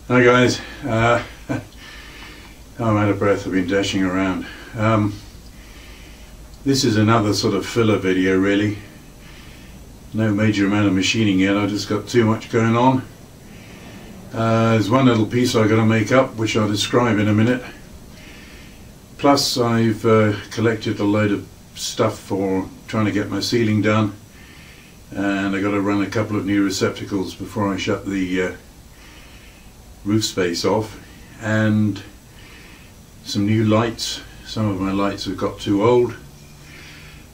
Hi guys, I'm out of breath, I've been dashing around. This is another sort of filler video really. No major amount of machining yet, I've just got too much going on. There's one little piece I've got to make up which I'll describe in a minute. Plus I've collected a load of stuff for trying to get my ceiling done, and I've got to run a couple of new receptacles before I shut the roof space off, and some new lights. Some of my lights have got too old.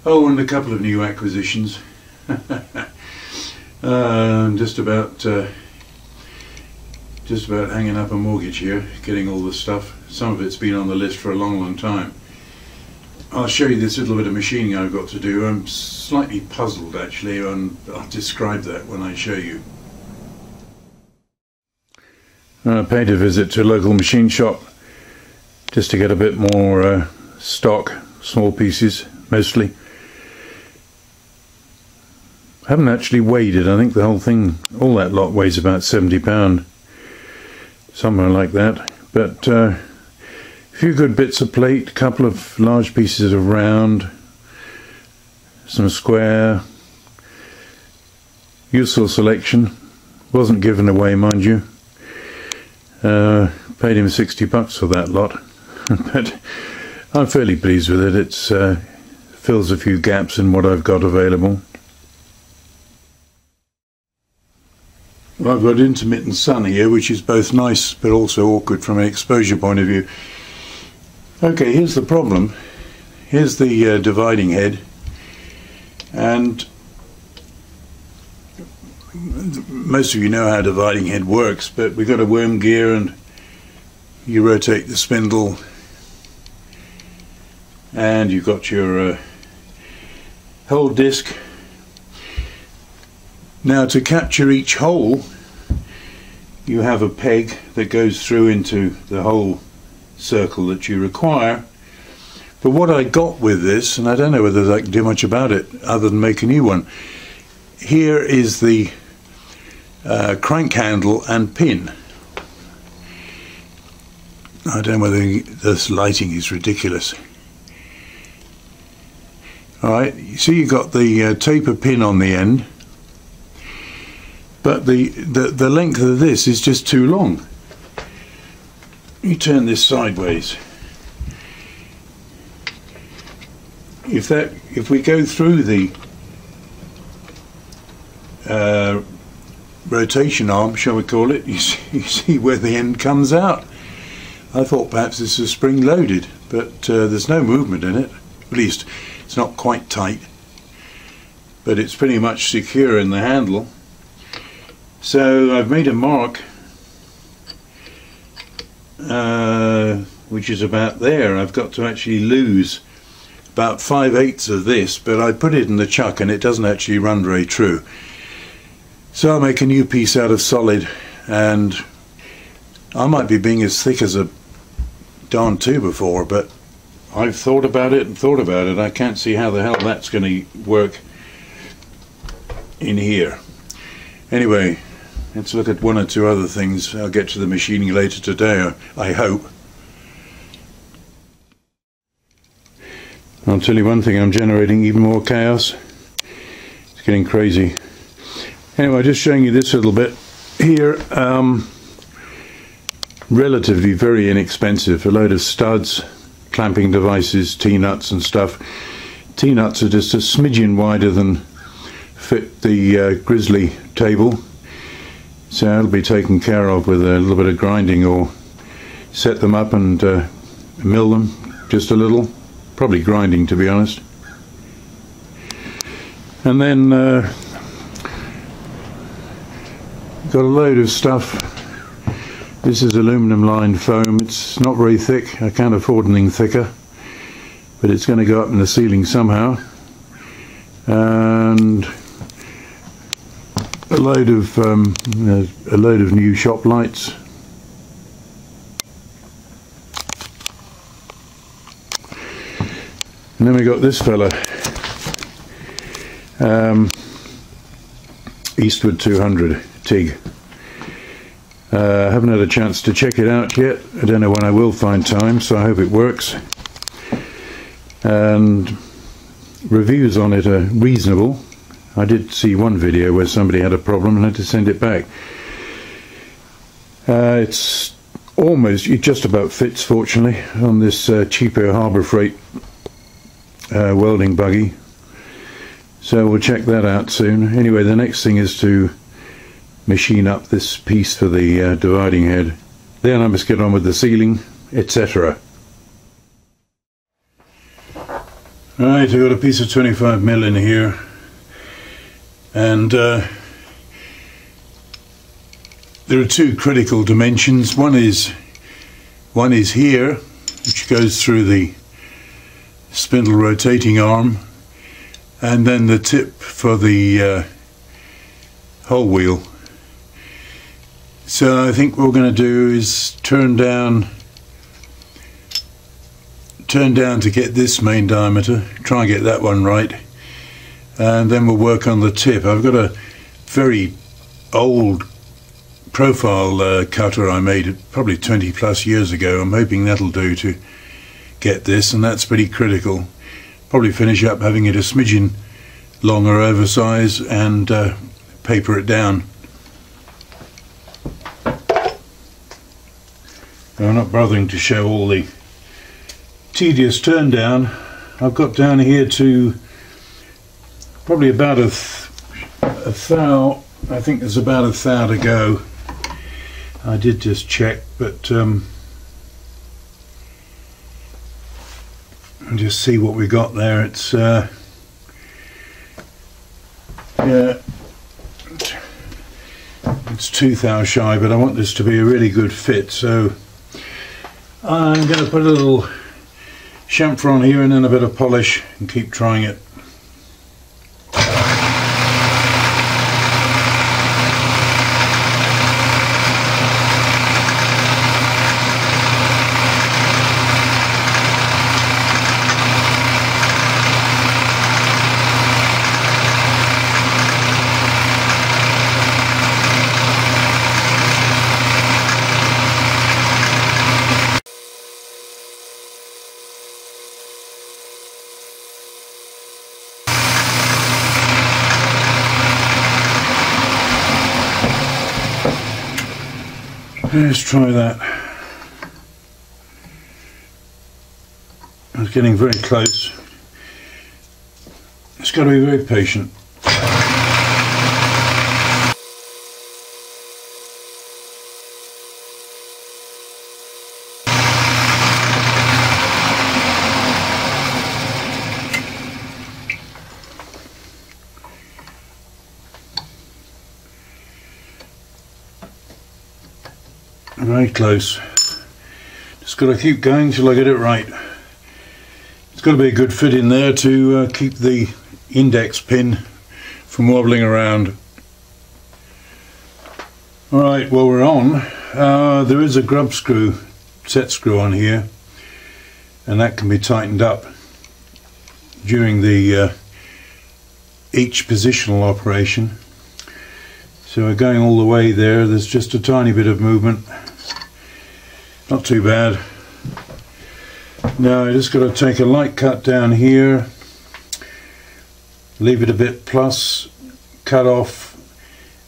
Oh, and a couple of new acquisitions. Just about hanging up a mortgage here, getting all the stuff. Some of it's been on the list for a long time. I'll show you this little bit of machining I've got to do. I'm slightly puzzled actually, and I'll describe that when I show you. I paid a visit to a local machine shop just to get a bit more stock, small pieces mostly. I haven't actually weighed it. I think the whole thing, all that lot weighs about 70 pound, somewhere like that. But a few good bits of plate, a couple of large pieces of round, some square, useful selection. Wasn't given away, mind you. Paid him 60 bucks for that lot, but I'm fairly pleased with it. It fills a few gaps in what I've got available. Well, I've got intermittent sun here, which is both nice but also awkward from an exposure point of view. Okay, here's the problem. Here's the dividing head, and most of you know how dividing head works, but we've got a worm gear and you rotate the spindle and you've got your hole disc. Now, to capture each hole you have a peg that goes through into the whole circle that you require. But what I got with this, and I don't know whether I can do much about it other than make a new one, here is the crank handle and pin. I don't know whether this lighting is ridiculous. Alright, you see you've got the taper pin on the end, but the length of this is just too long. You turn this sideways. If we go through the rotation arm, shall we call it, you see where the end comes out. I thought perhaps this was spring loaded, but there's no movement in it. At least it's not quite tight, but it's pretty much secure in the handle. So I've made a mark which is about there. I've got to actually lose about 5/8 of this, but I put it in the chuck and it doesn't actually run very true. So I'll make a new piece out of solid, and I might be being as thick as a darn 2x4, but I've thought about it and thought about it. I can't see how the hell that's going to work in here. Anyway, let's look at one or two other things. I'll get to the machining later today, I hope. I'll tell you one thing, I'm generating even more chaos. It's getting crazy. Anyway, just showing you this little bit here. Relatively very inexpensive. A load of studs, clamping devices, T-nuts and stuff. T-nuts are just a smidgen wider than fit the grizzly table, so it'll be taken care of with a little bit of grinding, or set them up and mill them just a little. Probably grinding, to be honest. And then got a load of stuff. This is aluminum lined foam. It's not very thick. I can't afford anything thicker, but it's going to go up in the ceiling somehow. And a load of new shop lights. And then we got this fella, Eastwood 200 TIG. I haven't had a chance to check it out yet. I don't know when I will find time, so I hope it works. And reviews on it are reasonable. I did see one video where somebody had a problem and had to send it back. It's almost, it just about fits, fortunately, on this cheaper Harbour Freight welding buggy. So we'll check that out soon. Anyway, the next thing is to machine up this piece for the dividing head. Then I must get on with the sealing, etc. Right, I've got a piece of 25mm in here, and there are two critical dimensions. One is here, which goes through the spindle rotating arm, and then the tip for the whole wheel. So I think what we're going to do is turn down to get this main diameter, try and get that one right, and then we'll work on the tip. I've got a very old profile cutter I made probably 20 plus years ago. I'm hoping that'll do to get this, and that's pretty critical. Probably finish up having it a smidgen longer oversize and paper it down. I'm not bothering to show all the tedious turn down. I've got down here to probably about a thou. I think there's about a thou to go. I did just check, but just see what we got there. It's yeah, it's 2 thou shy, but I want this to be a really good fit, so I'm going to put a little chamfer on here and then a bit of polish and keep trying it. Let's try that. It's getting very close. It's got to be very patient. Very close. Just got to keep going till I get it right. It's got to be a good fit in there to keep the index pin from wobbling around. Alright, well, we're on. There is a grub screw, set screw on here, and that can be tightened up during the each positional operation. So we're going all the way there. There's just a tiny bit of movement. Not too bad. Now I just got to take a light cut down here, leave it a bit plus, cut off,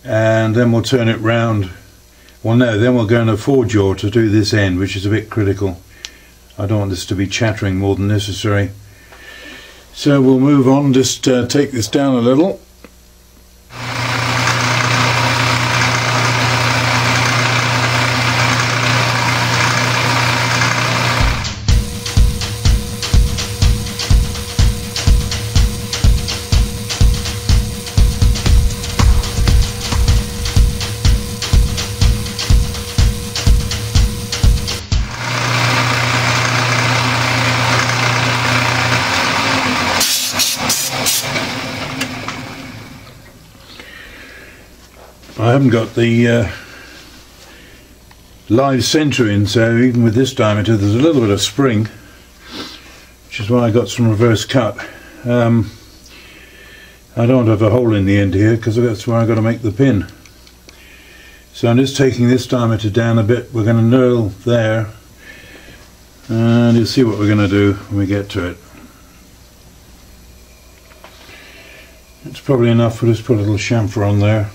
and then we'll turn it round. Well, no, then we'll go in a 4-jaw to do this end, which is a bit critical. I don't want this to be chattering more than necessary. So we'll move on, just take this down a little. I haven't got the live centre in, so even with this diameter there's a little bit of spring, which is why I got some reverse cut. I don't have a hole in the end here because that's where I've got to make the pin. So I'm just taking this diameter down a bit. We're going to knurl there, and you'll see what we're going to do when we get to it. It's probably enough. We'll just put a little chamfer on there.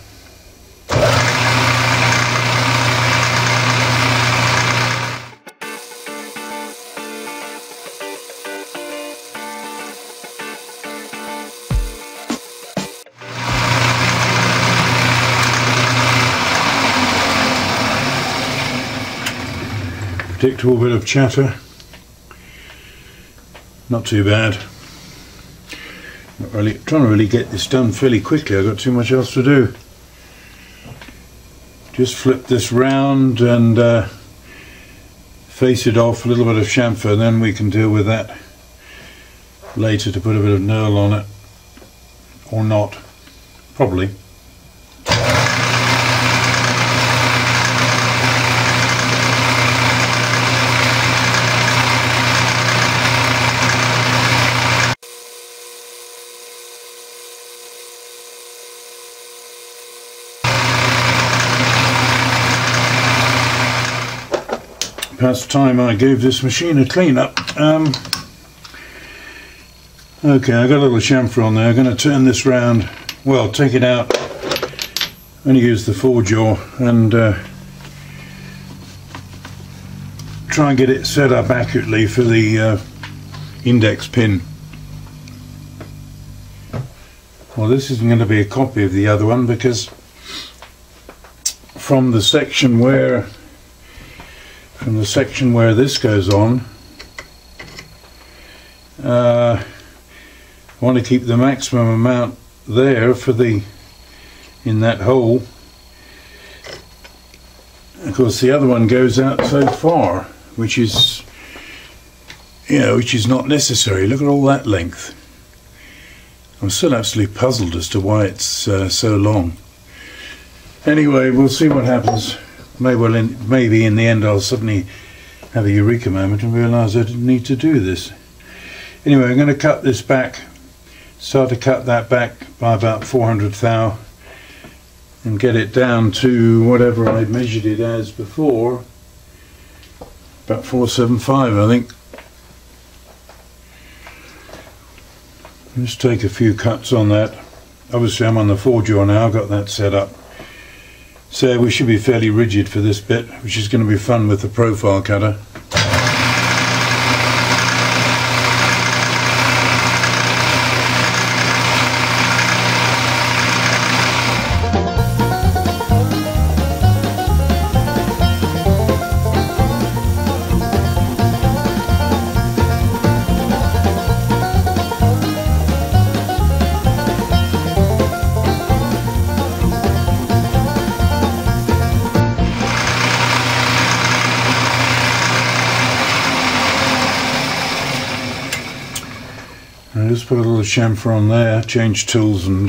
Predictable bit of chatter, not too bad. Not really trying to really get this done fairly quickly. I've got too much else to do. Just flip this round and face it off, a little bit of chamfer, and then we can deal with that later to put a bit of knurl on it, or not, probably. Past time I gave this machine a clean up. Okay, I got a little chamfer on there. I'm going to turn this round, well, take it out, only use the 4-jaw, and try and get it set up accurately for the index pin. Well, this isn't going to be a copy of the other one, because from the section where this goes on, I want to keep the maximum amount there for in that hole. Of course, the other one goes out so far, which is not necessary. Look at all that length. I'm still absolutely puzzled as to why it's so long. Anyway, we'll see what happens. Maybe in the end I'll suddenly have a eureka moment and realise I didn't need to do this. Anyway, I'm going to cut this back, start to cut that back by about 400 thou, and get it down to whatever I measured it as before, about 475 I think. Just take a few cuts on that. Obviously I'm on the 4-jaw now, I've got that set up. So we should be fairly rigid for this bit, which is going to be fun with the profile cutter. I just put a little chamfer on there, change tools and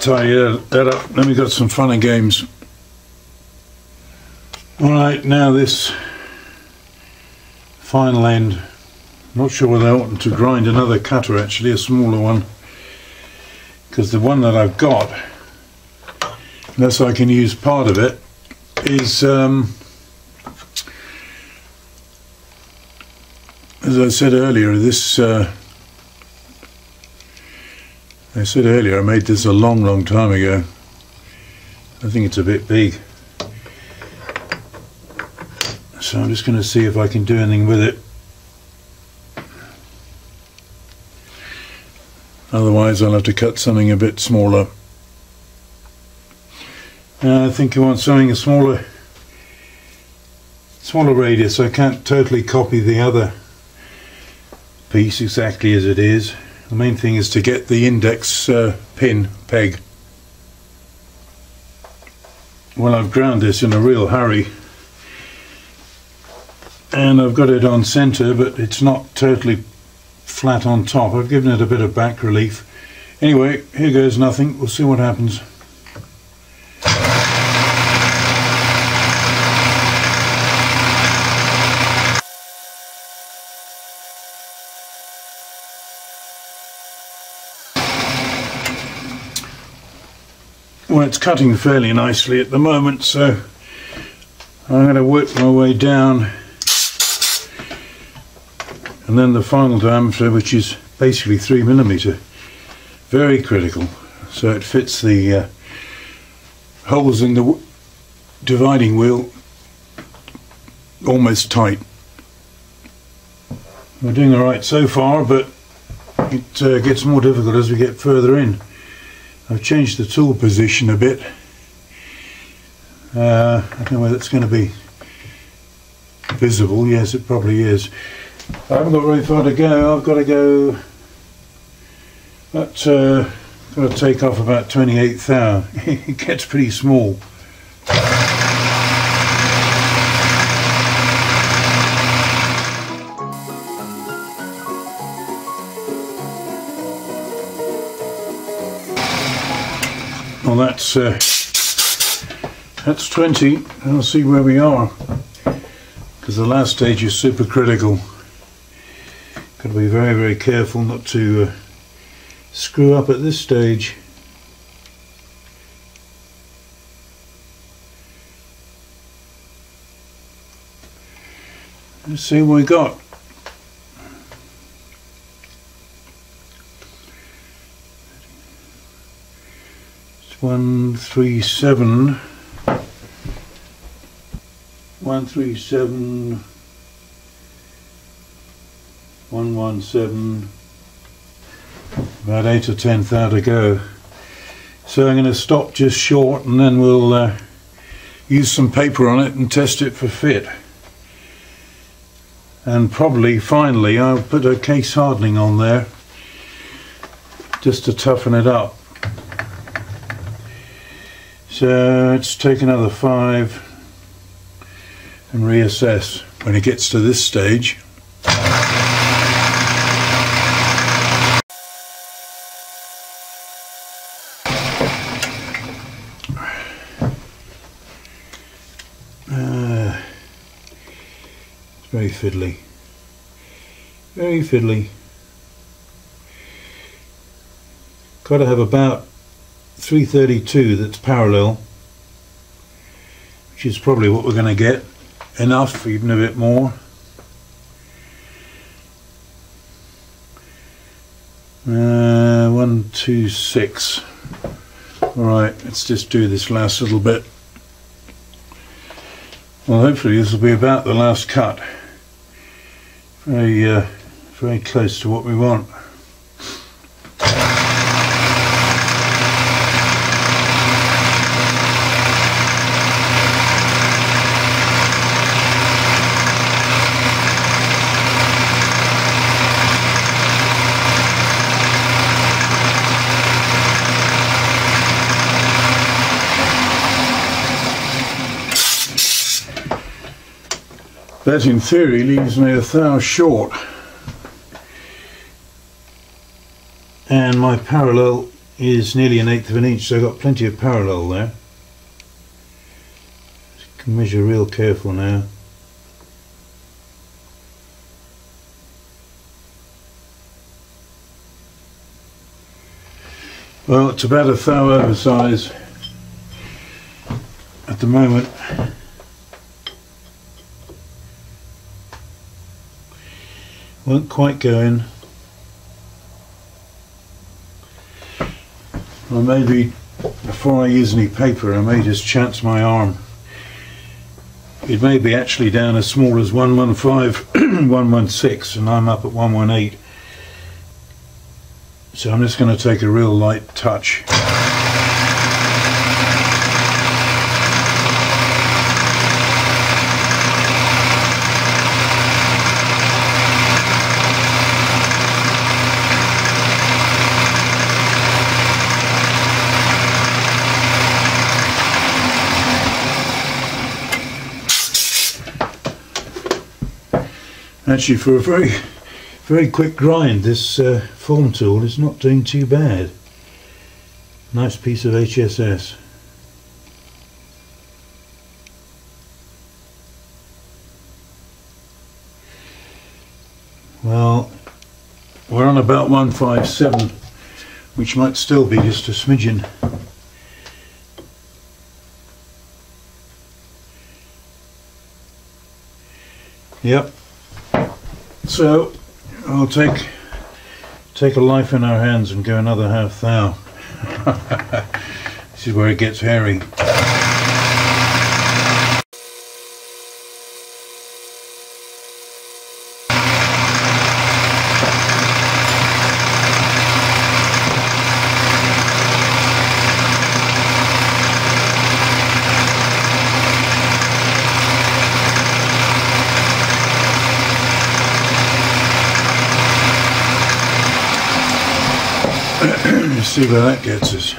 tie that up. Then we got some fun and games. Alright, now this final end, not sure whether I want to grind another cutter, actually, a smaller one, because the one that I've got, unless I can use part of it, is as I said earlier, I made this a long time ago. I think it's a bit big. So I'm just going to see if I can do anything with it. Otherwise I'll have to cut something a bit smaller. I think I want something a smaller radius. I can't totally copy the other piece exactly as it is. The main thing is to get the index peg. Well, I've ground this in a real hurry and I've got it on center, but it's not totally flat on top. I've given it a bit of back relief. Anyway, here goes nothing. We'll see what happens. Well, it's cutting fairly nicely at the moment, so I'm going to work my way down, and then the final diameter, which is basically 3mm, very critical, so it fits the holes in the dividing wheel almost tight. We're doing alright so far, but it gets more difficult as we get further in. I've changed the tool position a bit. I don't know whether it's going to be visible. Yes, it probably is. I haven't got very far to go. I've got to go, got to take off about 28 thou. It gets pretty small. Well, that's 20. I'll see where we are, because the last stage is super critical. Got to be very, very careful not to screw up at this stage. Let's see what we got. It's 137. 137. 117. About 8 or 10 thou to go. So I'm going to stop just short, and then we'll use some paper on it and test it for fit. And probably finally I'll put a case hardening on there just to toughen it up. So let's take another 5 and reassess when it gets to this stage. It's very fiddly. Very fiddly. Got to have about 332 that's parallel, which is probably what we're going to get. Enough, even a bit more. Uh, 126. Alright, let's just do this last little bit. Well, hopefully this will be about the last cut. Very close to what we want. That in theory leaves me a thou short, and my parallel is nearly 1/8 of an inch, so I've got plenty of parallel there. Can measure real careful now. Well, it's about a thou oversize at the moment. Won't quite go in. Or maybe before I use any paper I may just chance my arm. It may be actually down as small as 115, 116, and I'm up at 118. So I'm just going to take a real light touch. Actually, for a very quick grind, this form tool is not doing too bad. Nice piece of HSS. Well, we're on about 157, which might still be just a smidgen Yep. So I'll take a life in our hands and go another half thou. This is where it gets hairy. See where that gets us.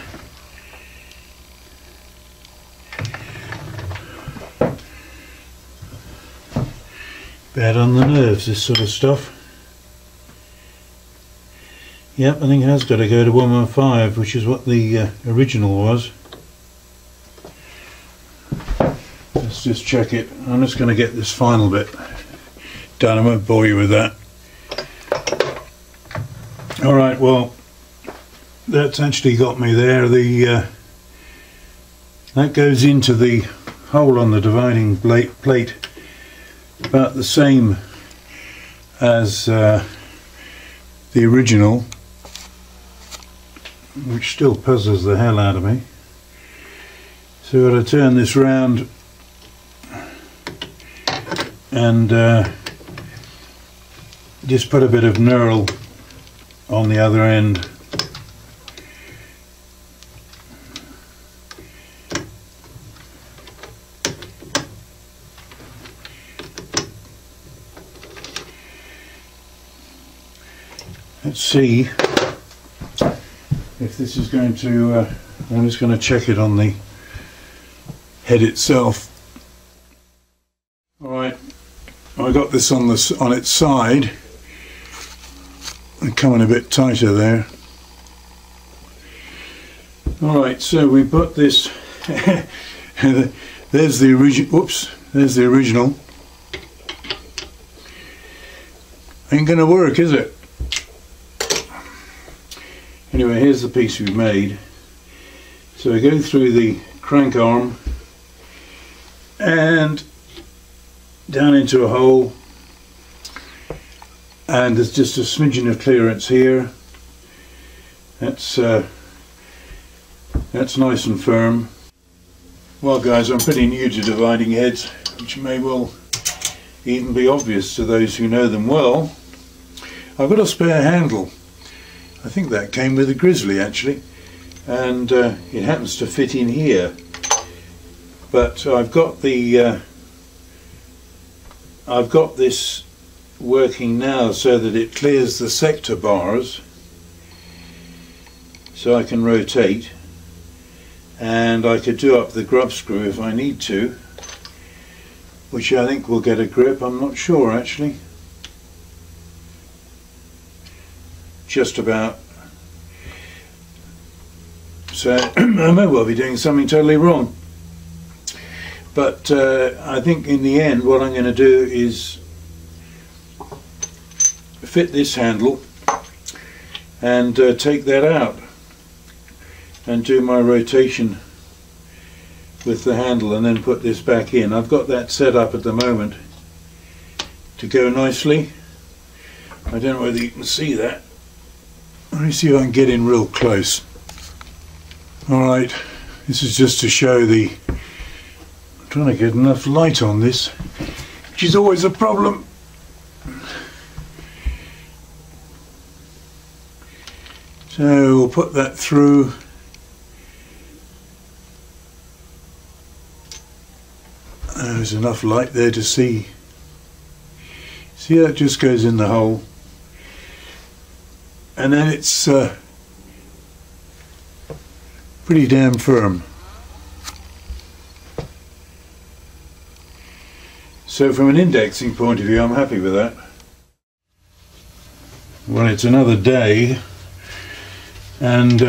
Bad on the nerves, this sort of stuff. Yep, I think it has got to go to 115, which is what the original was. Let's just check it. I'm just going to get this final bit done. I won't bore you with that. Alright, well, that's actually got me there. That goes into the hole on the dividing plate about the same as the original, which still puzzles the hell out of me. So I've got to turn this round and just put a bit of knurl on the other end. Let's see if this is going to, I'm just going to check it on the head itself. Alright, I got this on its side, and coming a bit tighter there. Alright, so we put this, there's the original, oops, there's the original. Ain't gonna work, is it? Anyway, here's the piece we've made. So we go through the crank arm and down into a hole, and there's just a smidgen of clearance here. That's nice and firm. Well guys, I'm pretty new to dividing heads, which may well even be obvious to those who know them well. I've got a spare handle. I think that came with a Grizzly actually, and it happens to fit in here. But I've got this working now so that it clears the sector bars, so I can rotate, and I could do up the grub screw if I need to, which I think will get a grip. I'm not sure actually. Just about. So I may well be doing something totally wrong, but I think in the end what I'm going to do is fit this handle and take that out and do my rotation with the handle, and then put this back in. I've got that set up at the moment to go nicely. I don't know whether you can see that. Let me see if I can get in real close. Alright, this is just to show the... I'm trying to get enough light on this, which is always a problem. So we'll put that through. There's enough light there to see. See, that just goes in the hole. And then it's pretty damn firm. So from an indexing point of view, I'm happy with that. Well, it's another day, and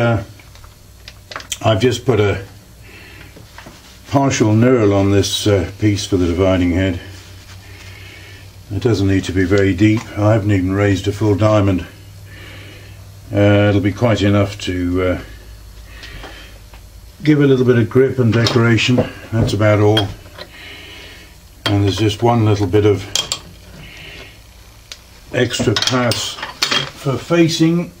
I've just put a partial knurl on this piece for the dividing head. It doesn't need to be very deep. I haven't even raised a full diamond. It'll be quite enough to give a little bit of grip and decoration. That's about all. And there's just one little bit of extra pass for facing.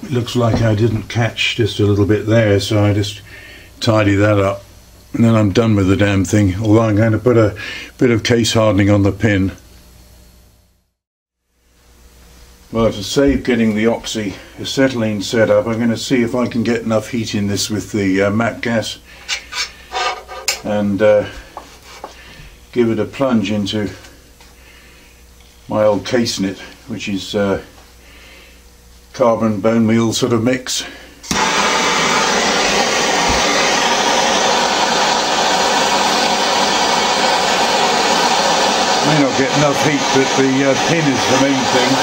It looks like I didn't catch just a little bit there, so I just tidy that up and then I'm done with the damn thing, although I'm going to put a bit of case hardening on the pin. Well, to save getting the oxy acetylene set up, I'm going to see if I can get enough heat in this with the MAP gas and give it a plunge into my old case knit, which is carbon bone meal sort of mix. May not get enough heat, but the pin is the main thing.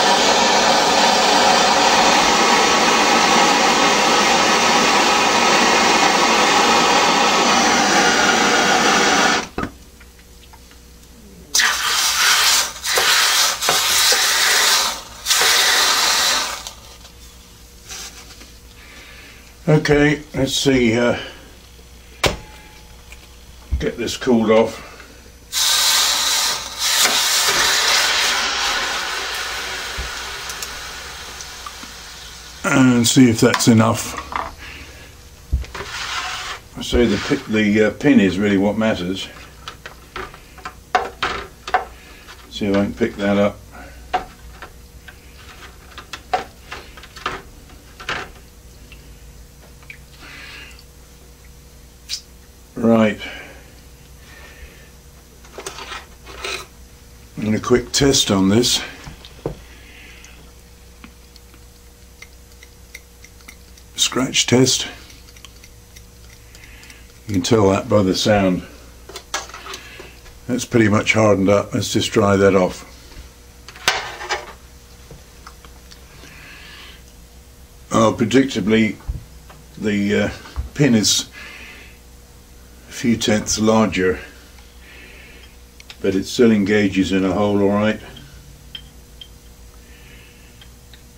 Okay, let's see, get this cooled off. And see if that's enough. So the pin is really what matters. See if I can pick that up. Right, and a quick test on this. Scratch test. You can tell that by the sound. That's pretty much hardened up. Let's just dry that off. Oh, predictably the pin is few tenths larger, but it still engages in a hole alright.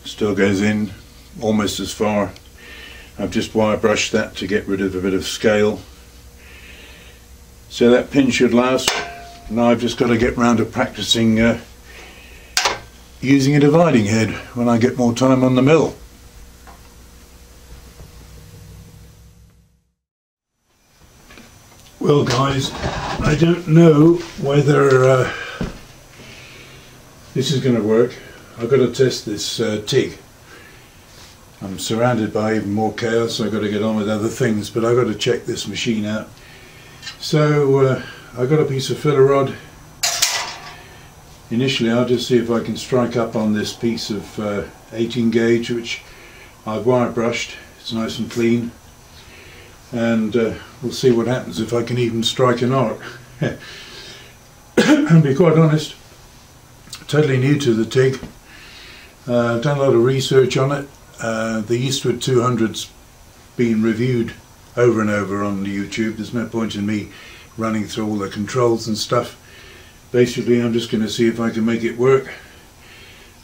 Still goes in almost as far. I've just wire brushed that to get rid of a bit of scale. So that pin should last. Now I've just got to get round to practicing using a dividing head when I get more time on the mill. Well guys, I don't know whether this is going to work. I've got to test this TIG. I'm surrounded by even more chaos, so I've got to get on with other things, but I've got to check this machine out. So I've got a piece of filler rod. Initially I'll just see if I can strike up on this piece of 18 gauge, which I've wire brushed. It's nice and clean. And we'll see what happens if I can even strike an arc. And to be quite honest, totally new to the TIG. I've done a lot of research on it. The Eastwood 200's been reviewed over and over on YouTube. There's no point in me running through all the controls and stuff. Basically I'm just going to see if I can make it work.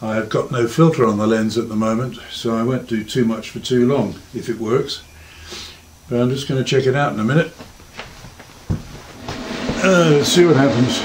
I've got no filter on the lens at the moment, so I won't do too much for too long if it works. But I'm just going to check it out in a minute. Let's see what happens.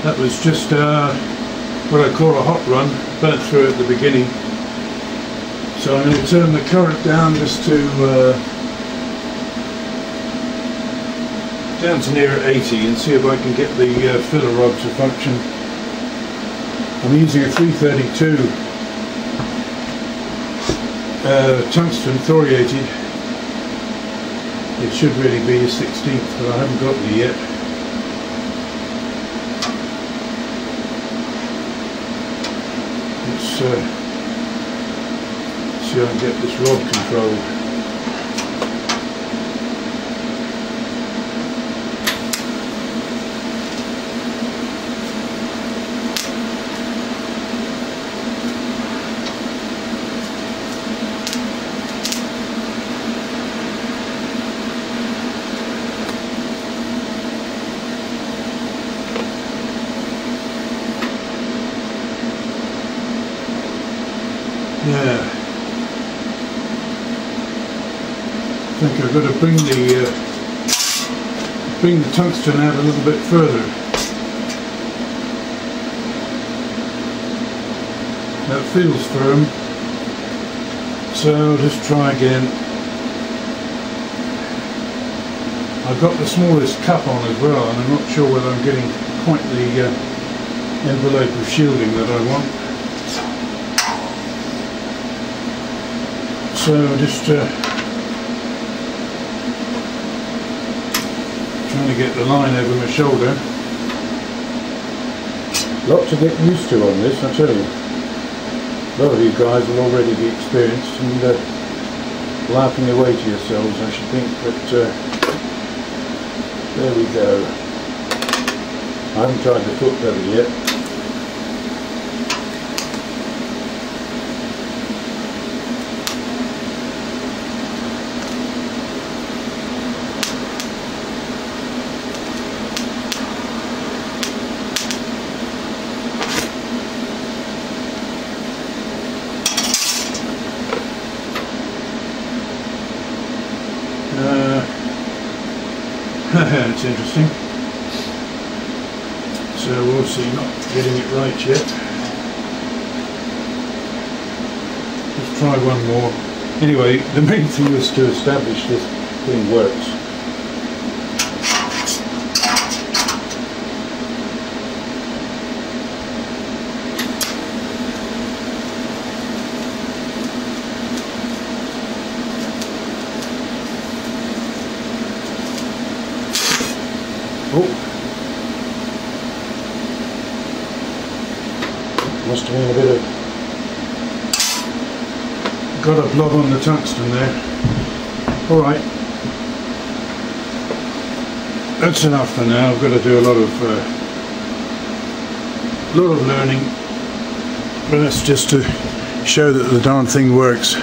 That was just what I call a hot run, burnt through at the beginning. So I'm going to turn the current down just to near 80 and see if I can get the filler rod to function. I'm using a 332 tungsten thoriated. It should really be a 16th, but I haven't got any yet. See how I can get this rod controlled. Yeah. I think I've got to bring the tungsten out a little bit further. That feels firm, so I'll just try again. I've got the smallest cup on as well, and I'm not sure whether I'm getting quite the envelope of shielding that I want. So just trying to get the line over my shoulder. Lot to get used to on this, I tell you. A lot of you guys will already be experienced and laughing away to yourselves, I should think, but there we go. I haven't tried the foot pedal yet. It's interesting. So we'll see, not getting it right yet. Let's try one more. Anyway, the main thing was to establish this thing works. Oh, must have been a bit of, got a blob on the tungsten there. Alright, that's enough for now. I've got to do a lot of learning, but that's just to show that the darn thing works.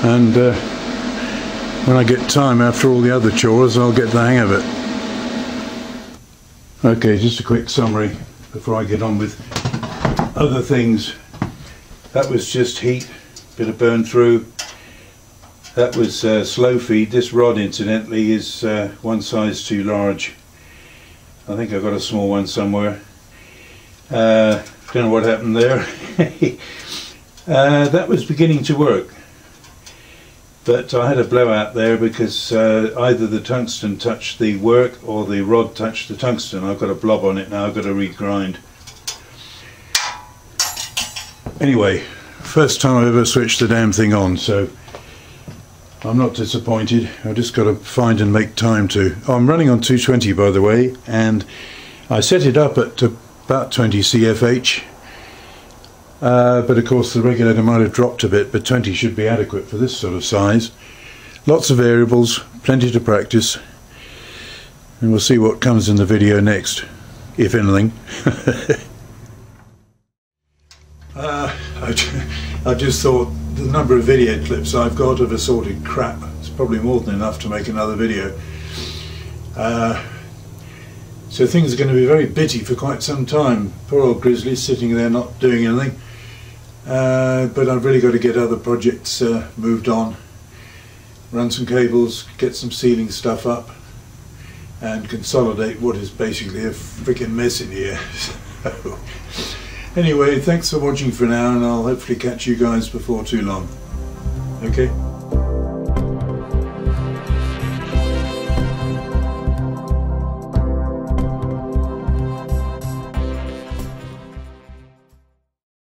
And when I get time after all the other chores, I'll get the hang of it. Okay, just a quick summary before I get on with other things. That was just heat, bit of burn through. That was slow feed. This rod, incidentally, is one size too large. I think I've got a small one somewhere. Don't know what happened there. That was beginning to work, but I had a blowout there because either the tungsten touched the work or the rod touched the tungsten. I've got a blob on it now. I've got to regrind. Anyway, first time I've ever switched the damn thing on, so I'm not disappointed. I've just got to find and make time to. Oh, I'm running on 220, by the way, and I set it up at about 20 CFH. But of course the regulator might have dropped a bit, but 20 should be adequate for this sort of size. Lots of variables, plenty to practice, and we'll see what comes in the video next, if anything. I just thought the number of video clips I've got of assorted crap, it's probably more than enough to make another video. So things are going to be very bitty for quite some time. Poor old Grizzly's sitting there not doing anything. But I've really got to get other projects moved on. Run some cables, get some ceiling stuff up, and consolidate what is basically a freaking mess in here. So, anyway, thanks for watching for now, and I'll hopefully catch you guys before too long. Okay?